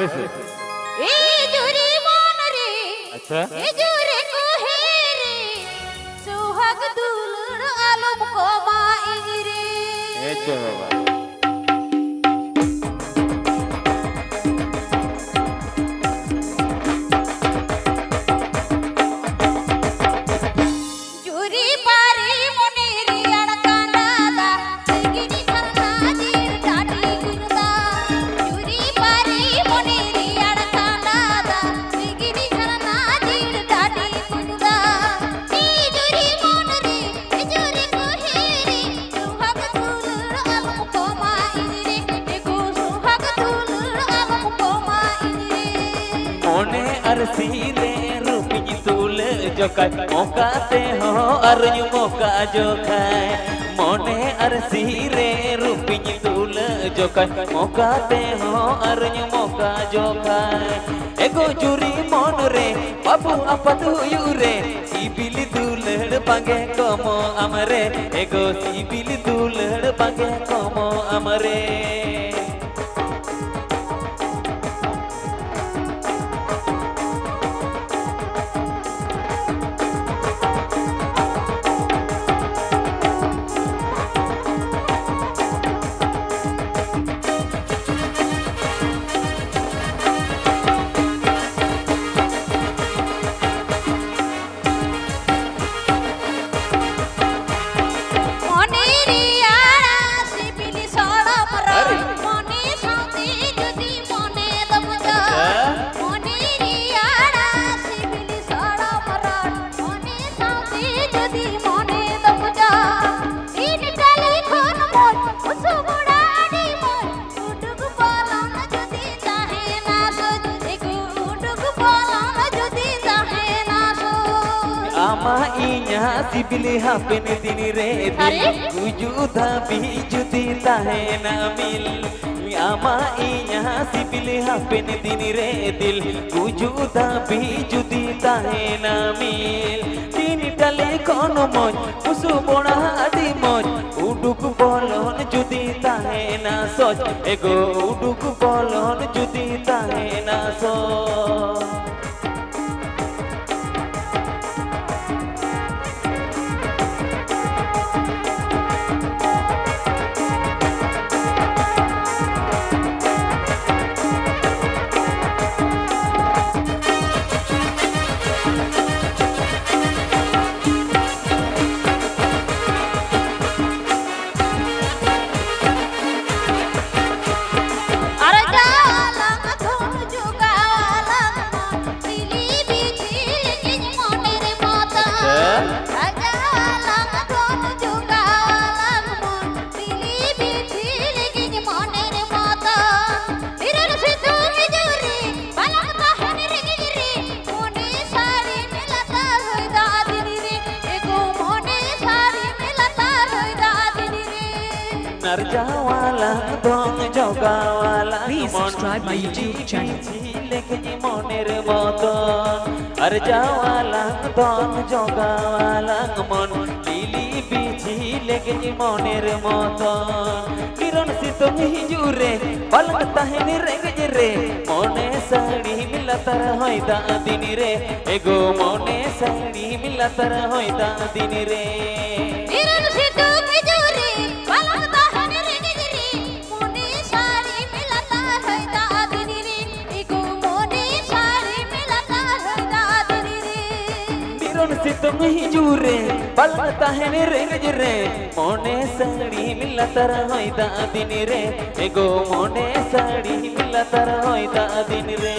अरे से ए जुरी मन रे अच्छा ए जुरे को हे रे सुहाग दुलड़ आलम को माई रे ए चे बाबा जुरी पारे मने रे अड़काना दा सिगिनी करना जीर टाटी गुनदा जुरी पारे मने रे अड़काना दा सिगिनी करना जीर टाटी गुनदा ए जुरी मन रे ए जुरी को हे रे सुहाग दुलड़ आलम को माई रे ए को सुहाग दुलड़ आलम को माई रे मोने अरसी रे रूपी तुल जोका मोकाते हो अरयु मोका जोखाय मोने अरसी रे रूपी तुल जोका मोकाते हो अरयु मोका जोखाय एगो जुरी मन रे बाबू आपत हुयुरे सिबिली दुलड़ पागे कमो अमरे एगो सिबिली दुलड़ पागे कमो अमरे मने रियाड़ा सिबिली सड़ा मरा मने साथी जुदी मने दमजा मने रियाड़ा सिबिली सड़ा मरा मने साथी जुदी मने दमजा इन डाले खोन मोर उसु बुड़ाड़ी मोर उडुग पालन जुदी चाहे ना सोच एक उडुग पालन जुदी चाहे ना सोच आमा इnya sibili hapen dini re dil kujuda bijudi tahe na mil ama inya sibili hapen dini re dil kujuda bijudi tahe na mil dini tale kono moj usu bona adi moj uduk bolon judi tahe na soch ego uduk bolon judi tahe na soch अरे जालंग धुन जुगालंग दिली बिछिल किन मने रे माता जालंग धुन जुगालंग दिली बिछिल किन मने रे माता बिरन से तू हिजुरी बलम कहन रे गिरी मोने सारी मिलता होइदा दिनी रे एगो मोने सारी मिलता होइदा दिनी रे नरजावाला दong jogawala Please subscribe my YouTube channel. लेके मोनेर मतन अरजावाला दong jogawala मन लीली बिछी लेके मोनेर मतन किरण सितम हिजुरे पलक ताहेन रेंगज रे मोने साड़ी मिलतर होइदा दिन रे एगो मोने साड़ी मिलतर होइदा दिन रे इरन से तू हिजुरी पलक ताहन रे गिरी मोने सारी मिलता होइदा दिनी रे एगो मोने सारी मिलता होइदा दिनी रे किरण सितम हिजुरे पलक ताहेन रेंगज रे मोने साड़ी मिलतर होइदा दिन रे एगो मोने साड़ी मिलतर होइदा दिन रे